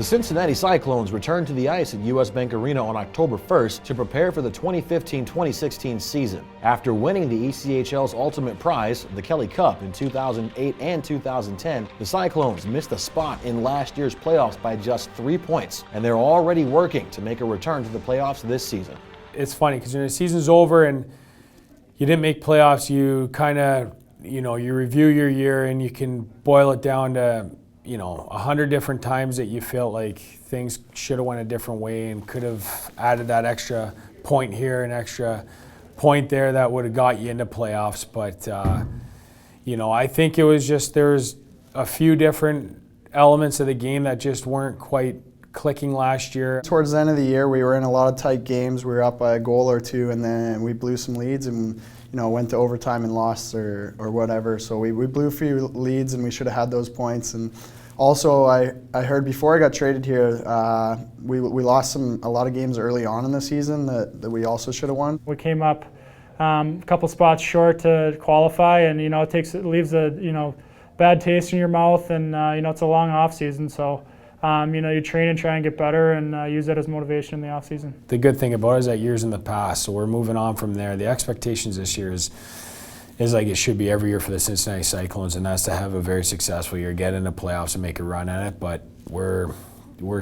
The Cincinnati Cyclones returned to the ice at US Bank Arena on October 1st to prepare for the 2015-2016 season. After winning the ECHL's ultimate prize, the Kelly Cup, in 2008 and 2010, the Cyclones missed a spot in last year's playoffs by just 3 points, and they're already working to make a return to the playoffs this season. It's funny because when the season's over and you didn't make playoffs, you kind of, you review your year and you can boil it down to 100 different times that you felt like things should have went a different way and could have added that extra point here and extra point there that would have got you into playoffs. But, I think it was just there's a few different elements of the game that just weren't quite clicking last year. Towards the end of the year, we were in a lot of tight games. We were up by a goal or two, and then we blew some leads and went to overtime and lost or whatever. So we blew a few leads and we should have had those points. And also, I heard before I got traded here, we lost a lot of games early on in the season that we also should have won. We came up a couple spots short to qualify, and it leaves a bad taste in your mouth, and it's a long off season. So you train and try and get better and use that as motivation in the off season. The good thing about it is that year's in the past, so we're moving on from there. The expectations this year is like it should be every year for the Cincinnati Cyclones, and that's to have a very successful year, get into playoffs and make a run at it. But we're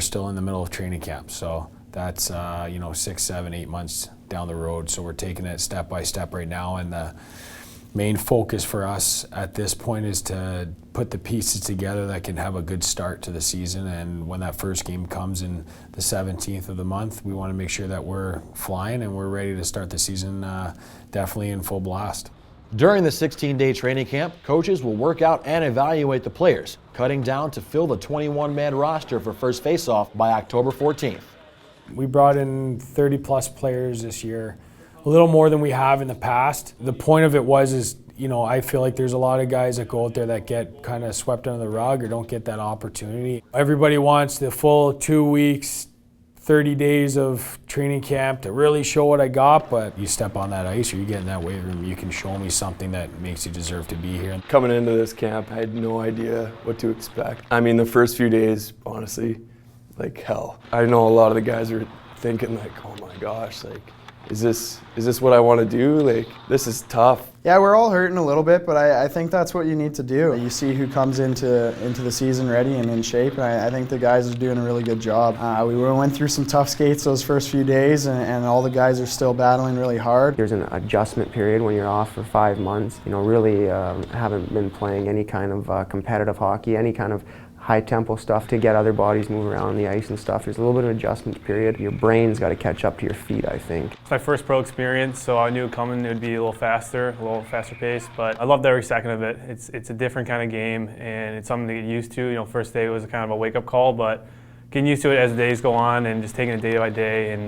still in the middle of training camp, so that's 6, 7, 8 months down the road. So we're taking it step by step right now, and the main focus for us at this point is to put the pieces together that can have a good start to the season. And when that first game comes in the 17th of the month, we want to make sure that we're flying and we're ready to start the season definitely in full blast. During the 16-day training camp, coaches will work out and evaluate the players, cutting down to fill the 21-man roster for first faceoff by October 14th. We brought in 30-plus players this year, a little more than we have in the past. The point of it is I feel like there's a lot of guys that go out there that get kind of swept under the rug or don't get that opportunity. Everybody wants the full 2 weeks, 30 days of training camp to really show what I got, but you step on that ice or you get in that weight room, you can show me something that makes you deserve to be here. Coming into this camp, I had no idea what to expect. I mean, the first few days, honestly, like hell. I know a lot of the guys are thinking like, oh my gosh, like, is this what I want to do? Like, this is tough. Yeah, we're all hurting a little bit, but I think that's what you need to do. You see who comes into the season ready and in shape, and I think the guys are doing a really good job. We went through some tough skates those first few days, and all the guys are still battling really hard. There's an adjustment period when you're off for 5 months. Really haven't been playing any kind of competitive hockey, any kind of high-tempo stuff to get other bodies moving around on the ice and stuff. There's a little bit of an adjustment period. Your brain's got to catch up to your feet, I think. It's my first pro experience, so I knew coming it would be a little faster pace, but I loved every second of it. It's a different kind of game, and it's something to get used to. First day was kind of a wake-up call, but getting used to it as the days go on and just taking it day by day, and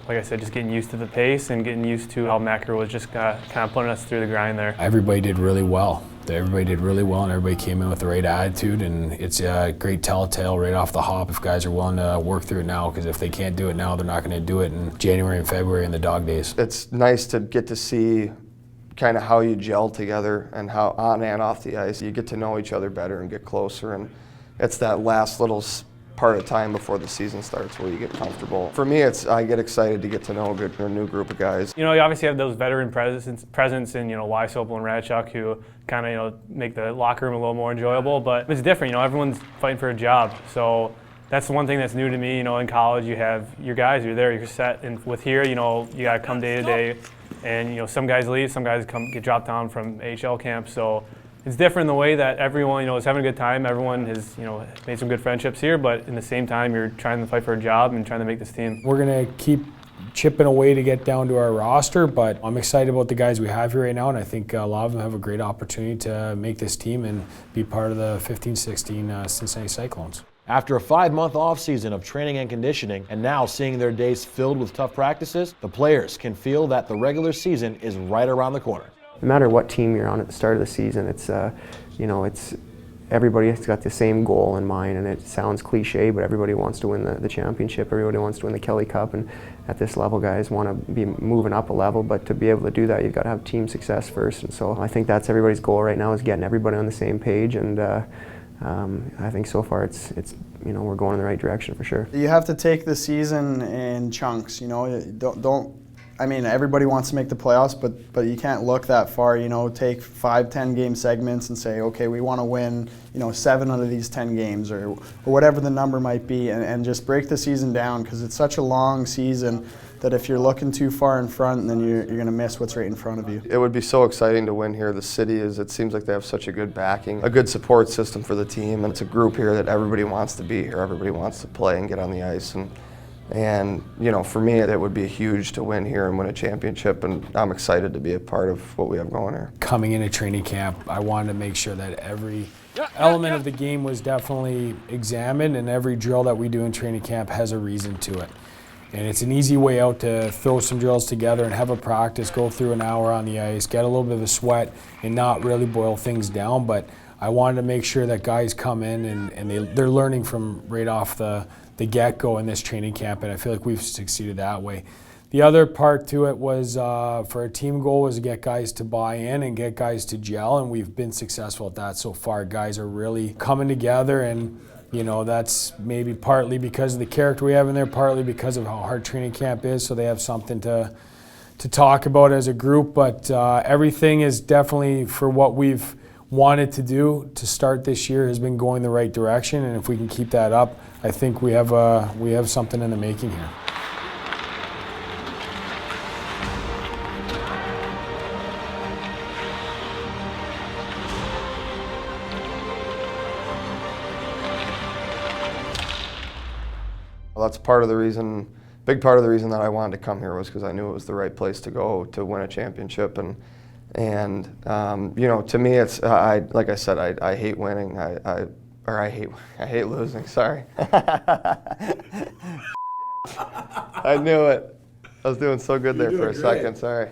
like I said, just getting used to the pace and getting used to how Macro was just kind of putting us through the grind there. Everybody did really well. Everybody did really well, and everybody came in with the right attitude, and it's a great telltale right off the hop if guys are willing to work through it now, because if they can't do it now, they're not going to do it in January and February in the dog days. It's nice to get to see kind of how you gel together and how on and off the ice you get to know each other better and get closer, and it's that last little part of time before the season starts where you get comfortable. For me, I get excited to get to know a new group of guys. You obviously have those veteran presence in Weisopel and Radchuk who kind of make the locker room a little more enjoyable, but it's different. Everyone's fighting for a job, so that's the one thing that's new to me. In college you have your guys, you're there, you're set, and with here, you got to come day to day, and some guys leave, some guys get dropped down from AHL camp, so it's different in the way that everyone, is having a good time. Everyone has, made some good friendships here, but in the same time, you're trying to fight for a job and trying to make this team. We're going to keep chipping away to get down to our roster, but I'm excited about the guys we have here right now, and I think a lot of them have a great opportunity to make this team and be part of the 15-16 Cincinnati Cyclones. After a 5-month offseason of training and conditioning, and now seeing their days filled with tough practices, the players can feel that the regular season is right around the corner. No matter what team you're on at the start of the season, it's everybody has got the same goal in mind, and it sounds cliche, but everybody wants to win the championship. Everybody wants to win the Kelly Cup, and at this level, guys want to be moving up a level. But to be able to do that, you've got to have team success first. And so I think that's everybody's goal right now, is getting everybody on the same page. And I think so far it's we're going in the right direction for sure. You have to take the season in chunks. I mean, everybody wants to make the playoffs, but you can't look that far. Take 5-10 game segments and say, okay, we want to win 7 out of these 10 games, or whatever the number might be, and just break the season down, because it's such a long season that if you're looking too far in front, then you're going to miss what's right in front of you. It would be so exciting to win here. The city it seems like they have such a good backing, a good support system for the team, and it's a group here that everybody wants to be here. Everybody wants to play and get on the ice, and for me, it would be huge to win here and win a championship, and I'm excited to be a part of what we have going here. Coming into training camp, I wanted to make sure that every element of the game was definitely examined, and every drill that we do in training camp has a reason to it. And it's an easy way out to throw some drills together and have a practice, go through an hour on the ice, get a little bit of a sweat, and not really boil things down. But I wanted to make sure that guys come in and they're learning from right off the get-go in this training camp, and I feel like we've succeeded that way. The other part to it was, for a team goal, was to get guys to buy in and get guys to gel, and we've been successful at that so far. Guys are really coming together, and that's maybe partly because of the character we have in there, partly because of how hard training camp is, so they have something to talk about as a group. But everything is definitely, for what we've wanted to do to start this year, has been going the right direction, and if we can keep that up, I think we have something in the making here. Well, that's big part of the reason that I wanted to come here, was because I knew it was the right place to go to win a championship. And to me, it's like I said, I hate winning. I hate losing. Sorry. I knew it. I was doing so good there for a second. Sorry.